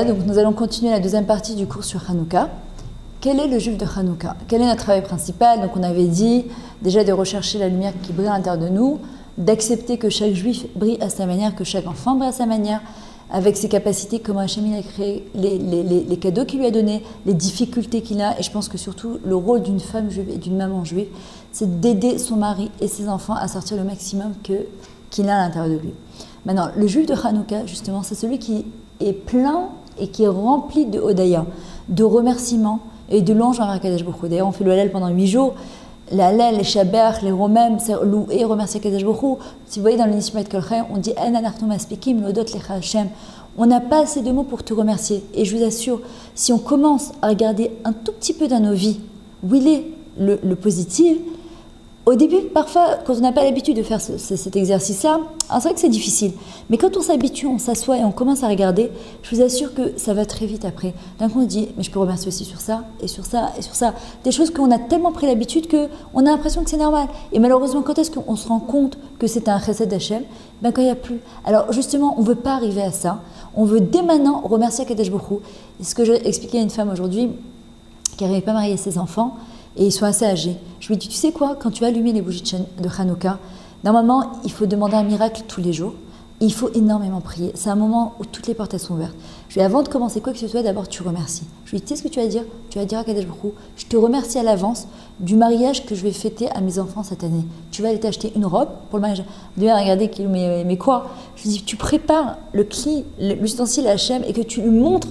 Voilà, donc nous allons continuer la deuxième partie du cours sur Hanouka. Quel est le juif de Hanouka? Quel est notre travail principal? Donc on avait dit déjà de rechercher la lumière qui brille à l'intérieur de nous, d'accepter que chaque juif brille à sa manière, que chaque enfant brille à sa manière, avec ses capacités, comment Hachem il a créé, les cadeaux qu'il lui a donnés, les difficultés qu'il a. Et je pense que surtout le rôle d'une femme juive et d'une maman juive, c'est d'aider son mari et ses enfants à sortir le maximum qu'il a à l'intérieur de lui. Maintenant, le juif de Hanouka, justement, c'est celui qui est plein et qui est rempli de Hodaya, de remerciements et de louanges envers Kadosh Baruch Hu. D'ailleurs, on fait le Hallel pendant 8 jours. Les Hallel, les Shabbat, les Romem, c'est louer et remercier Kadosh Baruch Hu. Si vous voyez dans le Nishmat Kolchem, on dit En anachnu maspikim lodot lecha Hashem. On n'a pas assez de mots pour te remercier. Et je vous assure, si on commence à regarder un tout petit peu dans nos vies où il est le positif, au début, parfois, quand on n'a pas l'habitude de faire cet exercice-là, c'est vrai que c'est difficile. Mais quand on s'habitue, on s'assoit et on commence à regarder, je vous assure que ça va très vite après. D'un coup, on dit, mais je peux remercier aussi sur ça, et sur ça, et sur ça. Des choses qu'on a tellement pris l'habitude qu'on a l'impression que c'est normal. Et malheureusement, quand est-ce qu'on se rend compte que c'est un chesed d'Hachem? Ben, quand il n'y a plus. Alors justement, on ne veut pas arriver à ça. On veut dès maintenant remercier Kadosh Baruch Hu. Et ce que j'ai expliqué à une femme aujourd'hui, qui n'arrivait pas à marier ses enfants, et ils sont assez âgés. Je lui ai dit, tu sais quoi, quand tu vas allumer les bougies de Hanouka, normalement, il faut demander un miracle tous les jours. Et il faut énormément prier. C'est un moment où toutes les portes elles sont ouvertes. Je lui ai dit, avant de commencer quoi que ce soit, d'abord tu remercies. Je lui ai dit, tu sais ce que tu vas dire? Tu vas dire à Kadosh Baruch Hu, je te remercie à l'avance du mariage que je vais fêter à mes enfants cette année. Tu vas aller t'acheter une robe pour le mariage. Il m'a regardé, mais quoi? Je lui ai dit, tu prépares le cli, l'ustensile à Hachem et que tu lui montres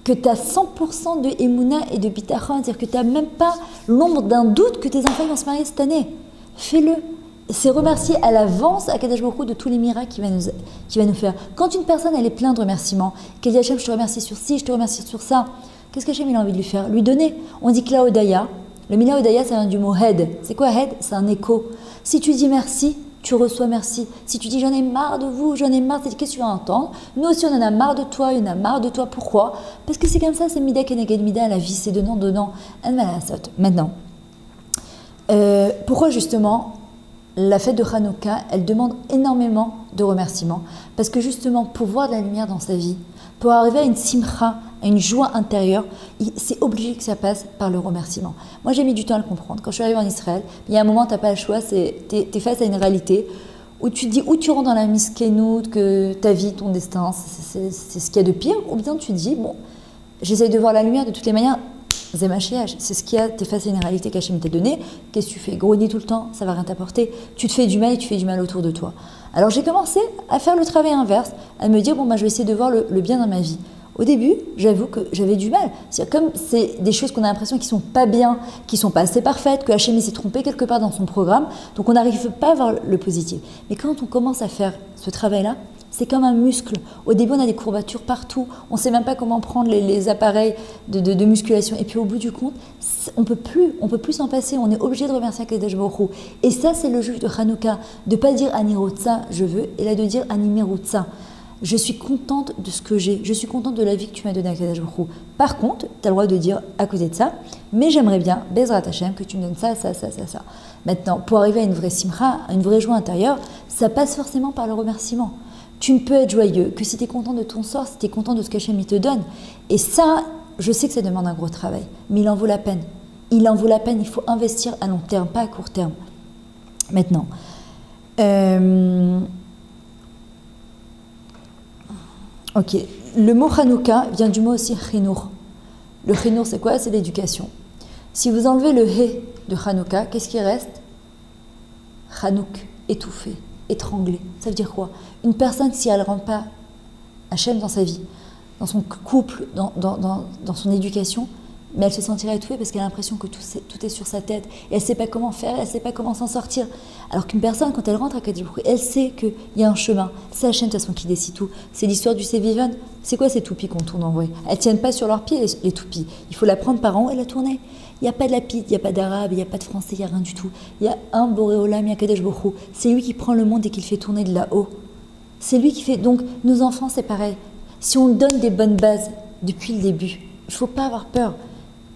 que tu as 100% de Emouna et de Bitachon, c'est-à-dire que tu n'as même pas l'ombre d'un doute que tes enfants vont se marier cette année. Fais-le. C'est remercier à l'avance à Kadosh Baruch Hu de tous les miracles qu'il va nous faire. Quand une personne elle est pleine de remerciements, qu'elle dit Hachem, je te remercie sur ci, je te remercie sur ça, qu'est-ce qu'Hachem il a envie de lui faire? Lui donner. On dit que la Hodaya, le Mila Hodaya, ça vient du mot Hed. C'est quoi Hed? C'est un écho. Si tu dis merci, tu reçois merci. Si tu dis j'en ai marre de vous, j'en ai marre, c'est qu'est-ce que tu vas entendre? Nous aussi on en a marre de toi, il y en a marre de toi. Pourquoi? Parce que c'est comme ça, c'est Mida Keneged Mida, la vie c'est donnant, donnant. Maintenant, pourquoi justement la fête de Hanouka, elle demande énormément de remerciements? Parce que justement, pour voir de la lumière dans sa vie, pour arriver à une simcha, à une joie intérieure, c'est obligé que ça passe par le remerciement. Moi, j'ai mis du temps à le comprendre. Quand je suis arrivée en Israël, il y a un moment, tu n'as pas le choix, tu es face à une réalité où tu te dis, ou tu rentres dans la miskenout, que ta vie, ton destin, c'est ce qu'il y a de pire, ou bien tu te dis, bon, j'essaye de voir la lumière de toutes les manières, c'est ce qu'il y a, tu es face à une réalité qu'Hachem t'a donnée, qu'est-ce que tu fais? Grogner tout le temps, ça va rien t'apporter, tu te fais du mal et tu fais du mal autour de toi. Alors j'ai commencé à faire le travail inverse, à me dire, bon, bah, je vais essayer de voir le bien dans ma vie. Au début, j'avoue que j'avais du mal. C'est-à-dire, comme c'est des choses qu'on a l'impression qui ne sont pas bien, qui ne sont pas assez parfaites, que Hachem s'est trompé quelque part dans son programme, donc on n'arrive pas à voir le positif. Mais quand on commence à faire ce travail-là, c'est comme un muscle. Au début, on a des courbatures partout. On ne sait même pas comment prendre les appareils de musculation. Et puis, au bout du compte, on peut plus s'en passer. On est obligé de remercier Kadosh Baruch Hu. Et ça, c'est le juif de Hanouka. De ne pas dire Anirotsa, je veux, et là de dire Animerotsa. Je suis contente de ce que j'ai. Je suis contente de la vie que tu m'as donnée à Kadosh Baruch Hu. Par contre, tu as le droit de dire à côté de ça, mais j'aimerais bien, Bezrat Hashem, que tu me donnes ça, ça, ça, ça, ça. Maintenant, pour arriver à une vraie simcha, à une vraie joie intérieure, ça passe forcément par le remerciement. Tu ne peux être joyeux que si tu es content de ton sort, si tu es content de ce qu'Hachem te donne. Et ça, je sais que ça demande un gros travail, mais il en vaut la peine. Il en vaut la peine, il faut investir à long terme, pas à court terme. Maintenant, ok, le mot Hanouka vient du mot aussi Chinour. Le Chinour, c'est quoi? C'est l'éducation. Si vous enlevez le He de Hanouka, qu'est-ce qui reste? Hanouk, étouffé, étranglé. Ça veut dire quoi? Une personne, si elle ne rentre pas Hachem dans sa vie, dans son couple, dans son éducation, mais elle se sentira étouffée parce qu'elle a l'impression que tout est sur sa tête et elle ne sait pas comment faire, elle ne sait pas comment s'en sortir. Alors qu'une personne, quand elle rentre à Kadosh Baruch Hu, elle sait qu'il y a un chemin. C'est Hachem de toute façon qui décide tout. C'est l'histoire du Sévivan. C'est quoi ces toupies qu'on tourne en vrai? Elles ne tiennent pas sur leurs pieds, les toupies. Il faut la prendre par en haut et la tourner. Il n'y a pas de lapide, il n'y a pas d'arabe, il n'y a pas de français, il n'y a rien du tout. Il y a un Boréolam, il y a Kadosh Baruch Hu. C'est lui qui prend le monde et qui le fait tourner de là-haut. C'est lui qui fait. Donc, nos enfants, c'est pareil. Si on donne des bonnes bases depuis le début, il ne faut pas avoir peur.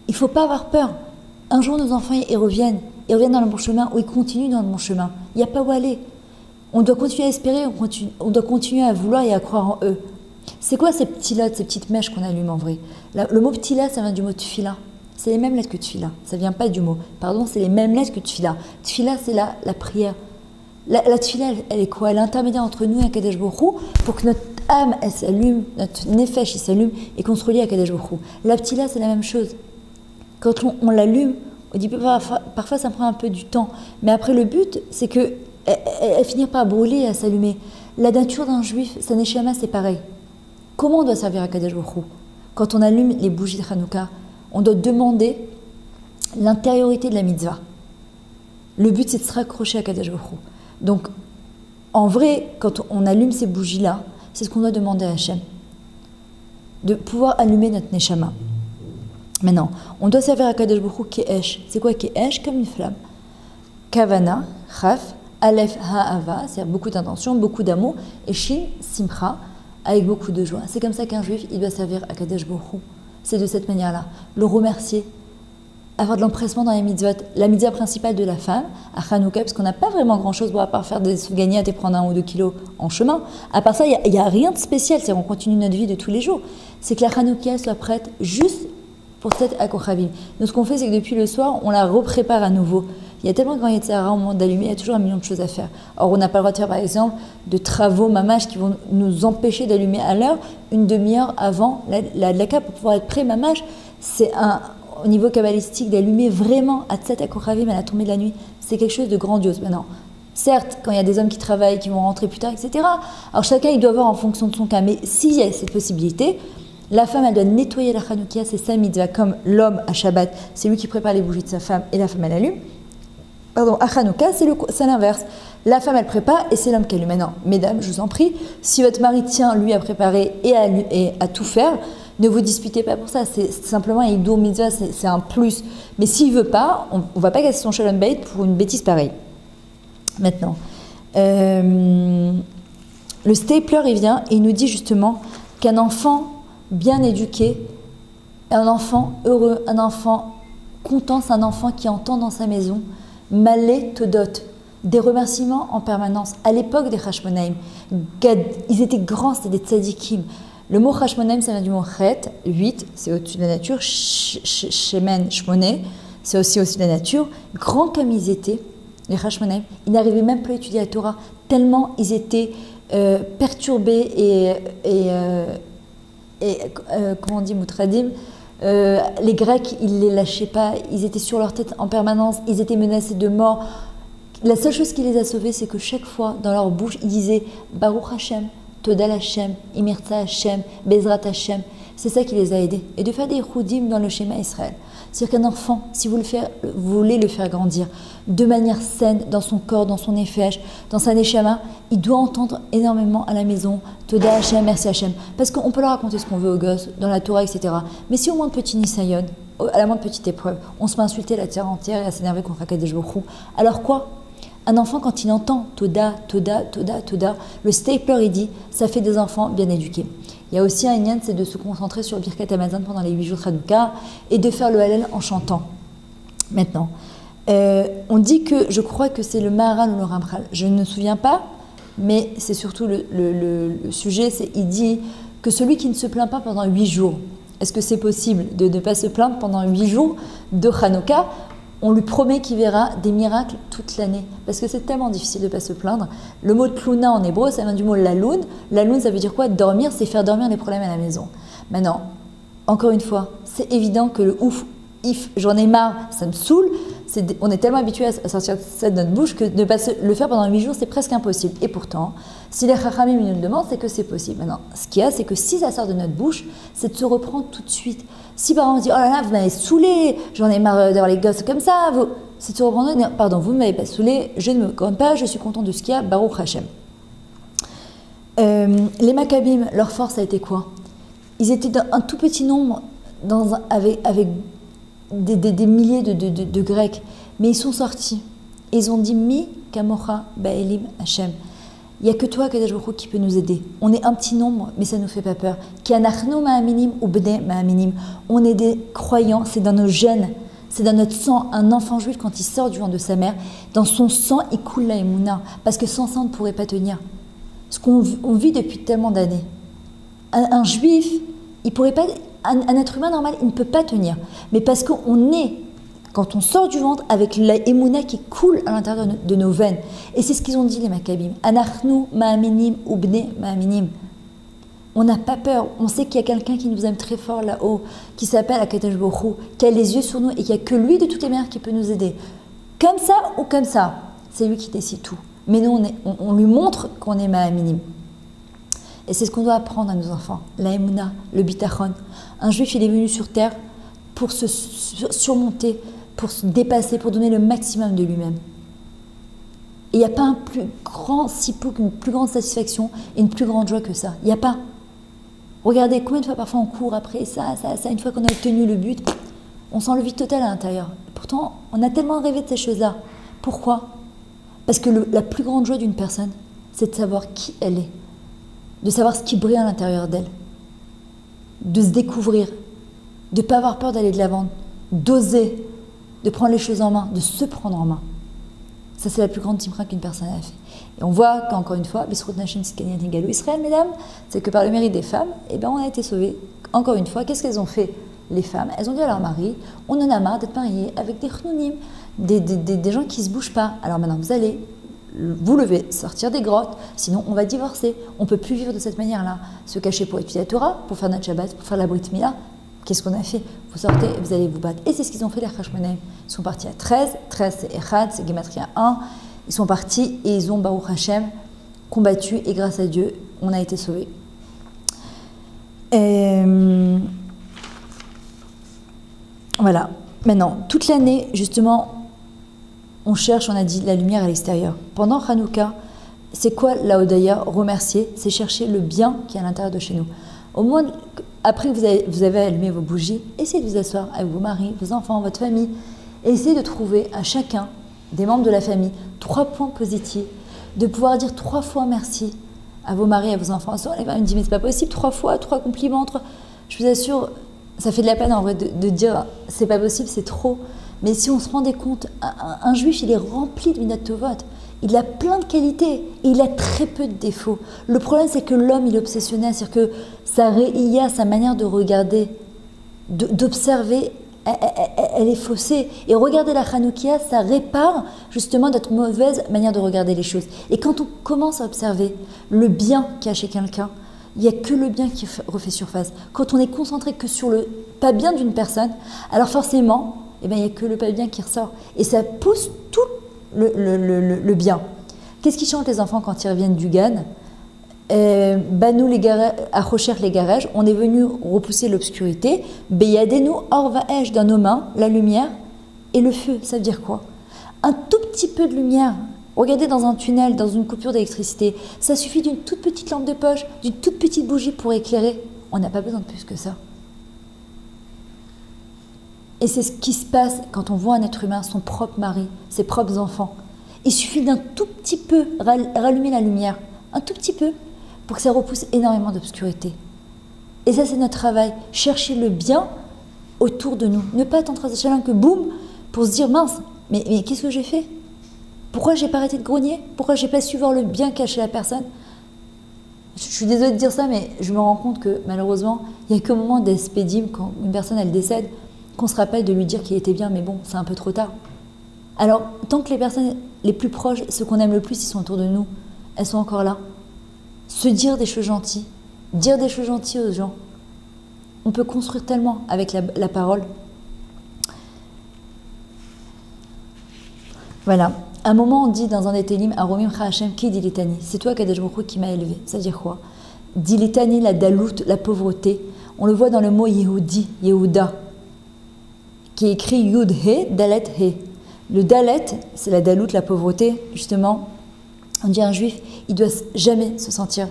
Il ne faut pas avoir peur. Un jour, nos enfants, ils reviennent dans le bon chemin ou ils continuent dans le bon chemin. Il n'y a pas où aller. On doit continuer à espérer, on doit continuer à vouloir et à croire en eux. C'est quoi ces petits lots, ces petites mèches qu'on allume en vrai? Le mot ptila, ça vient du mot tfila. C'est les mêmes lettres que tfila. Ça vient pas du mot. Pardon, c'est les mêmes lettres que tfila. Tfila, c'est la prière. La tfila, elle est quoi? Elle est intermédiaire entre nous et Akadosh Baruch Hu pour que notre âme, elle s'allume, notre nefesh, il s'allume et qu'on se relie à Akadosh Baruch Hu. La ptila, c'est la même chose. Quand on l'allume, on dit parfois ça prend un peu du temps. Mais après, le but, c'est que elle finit par brûler et à s'allumer. La nature d'un juif, sa neshama, c'est pareil. Comment on doit servir Akadosh Baruch Hu? Quand on allume les bougies de Hanouka, on doit demander l'intériorité de la mitzvah. Le but, c'est de se raccrocher à Akadosh Baruch Hu. Donc, en vrai, quand on allume ces bougies-là, c'est ce qu'on doit demander à Hachem. De pouvoir allumer notre neshama. Maintenant, on doit servir Akadosh Baruch Hu Ke'esh. C'est quoi Ke'esh? Comme une flamme. Kavana, Chaf, Aleph, Ha'ava, c'est-à-dire beaucoup d'intention, beaucoup d'amour, et Shin, Simcha, avec beaucoup de joie. C'est comme ça qu'un juif, il doit servir Akadosh Baruch Hu. C'est de cette manière-là. Le remercier, avoir de l'empressement dans les mitzvot. La mitzvah principale de la femme, à Hanouka, parce qu'on n'a pas vraiment grand-chose à part faire des souvenirs et prendre 1 ou 2 kilos en chemin. À part ça, il n'y a rien de spécial, c'est-à-dire on continue notre vie de tous les jours. C'est que la Hanouka soit prête juste pour cette Akochavim. Donc ce qu'on fait, c'est que depuis le soir, on la reprépare à nouveau. Il y a tellement de grand Yetzirah au moment d'allumer, il y a toujours un million de choses à faire. Or, on n'a pas le droit de faire, par exemple, de travaux mamash qui vont nous empêcher d'allumer à l'heure, une demi-heure avant la dlaka pour pouvoir être prêt mamash. C'est au niveau kabbalistique, d'allumer vraiment à Tzat Akochavim à la tombée de la nuit. C'est quelque chose de grandiose. Maintenant, certes, quand il y a des hommes qui travaillent, qui vont rentrer plus tard, etc. Alors, chacun, il doit voir en fonction de son cas. Mais s'il y a cette possibilité, la femme, elle doit nettoyer la Hanoukia, c'est sa mitzvah, comme l'homme à Shabbat, c'est lui qui prépare les bougies de sa femme et la femme, elle allume. Pardon, à Hanouka, c'est l'inverse. La femme, elle prépare et c'est l'homme qui allume. Maintenant, mesdames, je vous en prie, si votre mari tient, lui, à préparer et à tout faire, ne vous disputez pas pour ça. C'est simplement un hidour mitzvah, c'est un plus. Mais s'il ne veut pas, on ne va pas casser son shalom bayit pour une bêtise pareille. Maintenant, le stapler, il vient et il nous dit justement qu'un enfant bien éduqué, un enfant heureux, un enfant content, c'est un enfant qui entend dans sa maison Malé Todot, des remerciements en permanence. À l'époque des Hashmonaïm, ils étaient grands, c'était des tzadikim. Le mot Hashmonaïm, ça vient du mot Chet, 8, c'est au-dessus de la nature, Shemen, Shmoné, c'est aussi au-dessus de la nature. Grands comme ils étaient, les Hashmonaïm, ils n'arrivaient même plus à étudier la Torah, tellement ils étaient perturbés et comment on dit, Moutradim, les Grecs, ils ne les lâchaient pas, ils étaient sur leur tête en permanence, ils étaient menacés de mort. La seule chose qui les a sauvés, c'est que chaque fois, dans leur bouche, ils disaient Baruch Hashem, Todal Hashem, Imirtza Hashem, Bezrat Hashem. C'est ça qui les a aidés. Et de faire des choudim dans le schéma Israël. C'est-à-dire qu'un enfant, si vous voulez le faire grandir de manière saine dans son corps, dans son nefesh, dans sa neshama, il doit entendre énormément à la maison Toda Hashem, merci Hashem. Parce qu'on peut leur raconter ce qu'on veut aux gosses, dans la Torah, etc. Mais si au moins de petit nisayon, à la moindre petite épreuve, on se met à insulter la terre entière et à s'énerver contre Akadosh Baruch Hu, alors quoi? Un enfant, quand il entend Toda, Toda, Toda, Toda, le stapler, il dit, ça fait des enfants bien éduqués. Il y a aussi un inyan, c'est de se concentrer sur Birkat Hamazon pendant les 8 jours de Hanouka et de faire le Hallel en chantant. Maintenant, on dit que, je crois que c'est le Maharal ou le Ramchal, je ne me souviens pas, mais c'est surtout le sujet, il dit que celui qui ne se plaint pas pendant 8 jours, est-ce que c'est possible de ne pas se plaindre pendant 8 jours de Hanouka? On lui promet qu'il verra des miracles toute l'année. Parce que c'est tellement difficile de ne pas se plaindre. Le mot tlouna en hébreu, ça vient du mot laloun. Laloun, ça veut dire quoi? Dormir, c'est faire dormir les problèmes à la maison. Maintenant, encore une fois, c'est évident que le ouf, if, j'en ai marre, ça me saoule. On est tellement habitué à sortir ça de notre bouche que de ne pas le faire pendant 8 jours, c'est presque impossible. Et pourtant, si les chachamim nous le demandent, c'est que c'est possible. Maintenant, ce qu'il y a, c'est que si ça sort de notre bouche, c'est de se reprendre tout de suite. Si par exemple on se dit, oh là là, vous m'avez saoulé, j'en ai marre d'avoir les gosses comme ça, c'est de se reprendre, pardon, vous ne m'avez pas saoulé, je ne me corromps pas, je suis content de ce qu'il y a, Baruch Hashem. Les Maccabim, leur force a été quoi? Ils étaient dans un tout petit nombre, avec des milliers de Grecs, mais ils sont sortis. Et ils ont dit, Mi Kamocha Ba'elim Hashem. Il n'y a que toi, Kadosh Baruch Hu, qui peut nous aider. On est un petit nombre, mais ça ne nous fait pas peur. Ki anachnu ma'aminim ou bnei ma'aminim. On est des croyants, c'est dans nos gènes, c'est dans notre sang. Un enfant juif, quand il sort du ventre de sa mère, dans son sang, il coule la émouna. Parce que sans ça, on ne pourrait pas tenir. Ce qu'on vit depuis tellement d'années. Un juif, il pourrait pas, un être humain normal, il ne peut pas tenir. Mais parce qu'on est, quand on sort du ventre, avec la émouna qui coule à l'intérieur de nos veines. Et c'est ce qu'ils ont dit les Maccabim. Anachnu ma'aminim ubne ma'aminim. On n'a pas peur. On sait qu'il y a quelqu'un qui nous aime très fort là-haut, qui s'appelle Akadosh Baruch Hu, qui a les yeux sur nous et qu'il n'y a que lui de toutes les manières qui peut nous aider. Comme ça ou comme ça. C'est lui qui décide tout. Mais nous, on lui montre qu'on est ma'aminim. Et c'est ce qu'on doit apprendre à nos enfants. La émouna, le bitachon. Un juif, il est venu sur terre pour se surmonter, pour se dépasser, pour donner le maximum de lui-même. Et il n'y a pas un plus grand sippouk, une plus grande satisfaction et une plus grande joie que ça. Il n'y a pas. Regardez combien de fois parfois on court après ça, une fois qu'on a obtenu le but, on sent le vide total à l'intérieur. Pourtant, on a tellement rêvé de ces choses-là. Pourquoi? Parce que la plus grande joie d'une personne, c'est de savoir qui elle est, de savoir ce qui brille à l'intérieur d'elle, de se découvrir, de ne pas avoir peur d'aller de l'avant, d'oser, de prendre les choses en main, de se prendre en main. Ça, c'est la plus grande timra qu'une personne a fait. Et on voit qu'encore une fois, Bisrout Nashim Sikanian Higalou Israël, mesdames, c'est que par le mérite des femmes, eh ben, on a été sauvés. Encore une fois, qu'est-ce qu'elles ont fait, les femmes? Elles ont dit à leur mari, on en a marre d'être mariés avec des chnounim, des gens qui ne se bougent pas. Alors maintenant, vous allez vous lever, sortir des grottes, sinon on va divorcer. On ne peut plus vivre de cette manière-là. Se cacher pour étudier la Torah, pour faire notre Shabbat, pour faire la Brit Mila. Qu'est-ce qu'on a fait? Vous sortez et vous allez vous battre. Et c'est ce qu'ils ont fait les Hashmonaïm. Ils sont partis à 13. 13 c'est Echad, c'est Gematria 1. Ils sont partis et ils ont, Baruch Hashem, combattu. Et grâce à Dieu, on a été sauvés. Voilà. Maintenant, toute l'année, justement, on cherche, on a dit, la lumière à l'extérieur. Pendant Hanouka, c'est quoi la Hodaya? Remercier, c'est chercher le bien qui est à l'intérieur de chez nous. Au moins, après que vous avez allumé vos bougies, essayez de vous asseoir avec vos maris, vos enfants, votre famille, et essayez de trouver à chacun des membres de la famille 3 points positifs, de pouvoir dire 3 fois merci à vos maris, à vos enfants. Les femmes me disent, mais c'est pas possible, 3 fois, 3 compliments. Je vous assure, ça fait de la peine en vrai de dire, c'est pas possible, c'est trop. Mais si on se rendait compte, un juif, il est rempli de minat tovot. Il a plein de qualités et il a très peu de défauts. Le problème, c'est que l'homme, il est obsessionnel. C'est-à-dire que sa réïa, sa manière de regarder, d'observer, elle est faussée. Et regarder la Hanoukia, ça répare justement notre mauvaise manière de regarder les choses. Et quand on commence à observer le bien qu'il y a chez quelqu'un, il n'y a que le bien qui refait surface. Quand on est concentré que sur le pas bien d'une personne, alors forcément, eh bien, il n'y a que le pas bien qui ressort. Et ça pousse tout le bien. Qu'est-ce qu'ils chantent les enfants quand ils reviennent du GAN? Banou les Achocher les garages, on est venu repousser l'obscurité. Beyadenu orvaèche dans nos mains, la lumière et le feu. Ça veut dire quoi? Un tout petit peu de lumière. Regardez dans un tunnel, dans une coupure d'électricité. Ça suffit d'une toute petite lampe de poche, d'une toute petite bougie pour éclairer. On n'a pas besoin de plus que ça. Et c'est ce qui se passe quand on voit un être humain, son propre mari, ses propres enfants. Il suffit d'un tout petit peu rallumer la lumière, un tout petit peu, pour que ça repousse énormément d'obscurité. Et ça, c'est notre travail. Chercher le bien autour de nous. Ne pas attendre à ce challenge que boum, pour se dire mince, mais qu'est-ce que j'ai fait? Pourquoi j'ai pas arrêté de grogner? Pourquoi j'ai pas su voir le bien caché à la personne? Je suis désolée de dire ça, mais je me rends compte que malheureusement, il n'y a qu'au moment d'espédim, quand une personne elle décède, qu'on se rappelle de lui dire qu'il était bien, mais bon, c'est un peu trop tard. Alors, tant que les personnes les plus proches, ceux qu'on aime le plus, ils sont autour de nous, elles sont encore là. Se dire des choses gentilles, dire des choses gentilles aux gens. On peut construire tellement avec la parole. Voilà. À un moment, on dit dans un des télim, Aromim Cha'Hashem ki dilitani. C'est toi, Kadosh Baruch Hu, qui m'a élevé. Ça veut dire quoi? Dilitani, la daloute, la pauvreté. On le voit dans le mot Yehudi, Yehuda, qui est écrit Yud He, Dalet He. Le Dalet, c'est la daloute, la pauvreté. Justement, on dit un juif, il ne doit jamais se sentir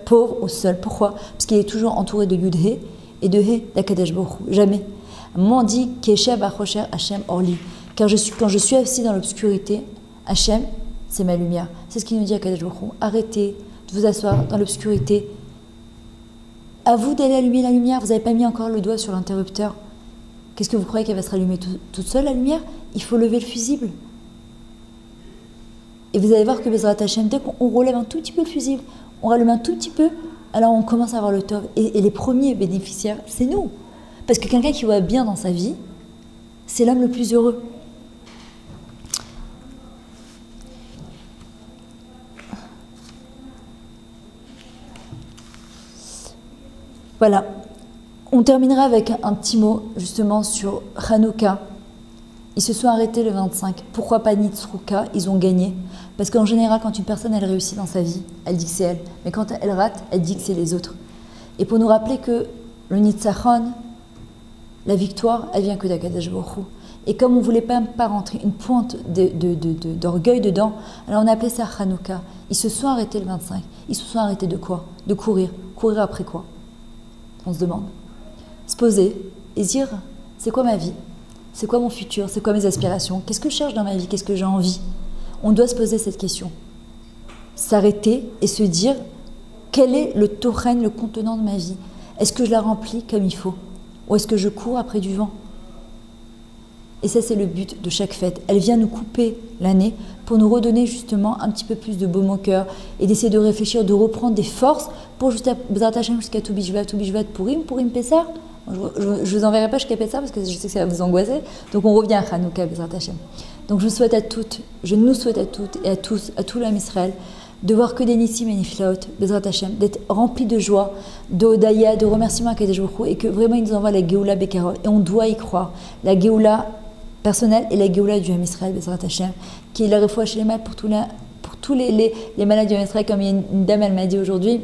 pauvre ou seul. Pourquoi? Parce qu'il est toujours entouré de Yud He et de He d'Akadosh Baruch Hu. Jamais. À un moment, on dit Keshev Achocher Hashem Orli. Quand je suis assis dans l'obscurité, Hachem, c'est ma lumière. C'est ce qu'il nous dit à Akadosh Baruch Hu. Arrêtez de vous asseoir dans l'obscurité. À vous d'aller allumer la lumière. Vous n'avez pas mis encore le doigt sur l'interrupteur. Qu'est-ce que vous croyez qu'elle va se rallumer toute seule, la lumière? Il faut lever le fusible. Et vous allez voir que Bezrat Hachem, dès qu'on relève un tout petit peu le fusible, on rallume un tout petit peu, alors on commence à avoir le tov. Et les premiers bénéficiaires, c'est nous. Parce que quelqu'un qui voit bien dans sa vie, c'est l'homme le plus heureux. Voilà. On terminera avec un petit mot justement sur Hanouka. Ils se sont arrêtés le 25. Pourquoi pas Nitzruka? Ils ont gagné. Parce qu'en général, quand une personne elle réussit dans sa vie, elle dit que c'est elle. Mais quand elle rate, elle dit que c'est les autres. Et pour nous rappeler que le Nitzachon, la victoire, elle vient que d'Akadosh Baruch Hu. Et comme on ne voulait pas rentrer une pointe d'orgueil dedans, alors on a appelé ça Hanouka. Ils se sont arrêtés le 25. Ils se sont arrêtés de quoi? De courir. Courir après quoi? On se demande. Se poser et dire, c'est quoi ma vie? C'est quoi mon futur? C'est quoi mes aspirations? Qu'est-ce que je cherche dans ma vie? Qu'est-ce que j'ai envie? On doit se poser cette question. S'arrêter et se dire, quel est le toren, le contenant de ma vie? Est-ce que je la remplis comme il faut? Ou est-ce que je cours après du vent? Et ça, c'est le but de chaque fête. Elle vient nous couper l'année pour nous redonner justement un petit peu plus de baume au cœur et d'essayer de réfléchir, de reprendre des forces pour jusqu'à tout Bishvat, Purim Pessar. Je ne vous enverrai pas jusqu'à Pessar parce que je sais que ça va vous angoisser. Donc on revient à Hanouka, Bezrat Hashem. Donc je souhaite à toutes, je nous souhaite à toutes et à tous, à tout l'âme Israël, de voir que des Nissim et Niflaot, Bezrat Hashem, d'être remplis de joie, d'Odaya, de remerciements à Kadesh Baruch Hu, et que vraiment il nous envoie la Géoula Bekarot. Et on doit y croire. La Géoula personnelle et la Géoula du Ham Israël, Bezrat Hashem, qui est la refouach chez les malades pour tous les malades du Ham Israël, comme il y a une dame, elle m'a dit aujourd'hui.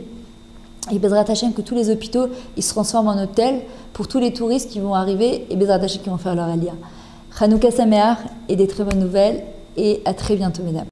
Et Bezrat Hashem, que tous les hôpitaux ils se transforment en hôtels pour tous les touristes qui vont arriver et Bezrat Hashem qui vont faire leur aliyah. Hanouka Sameach et des très bonnes nouvelles et à très bientôt mesdames.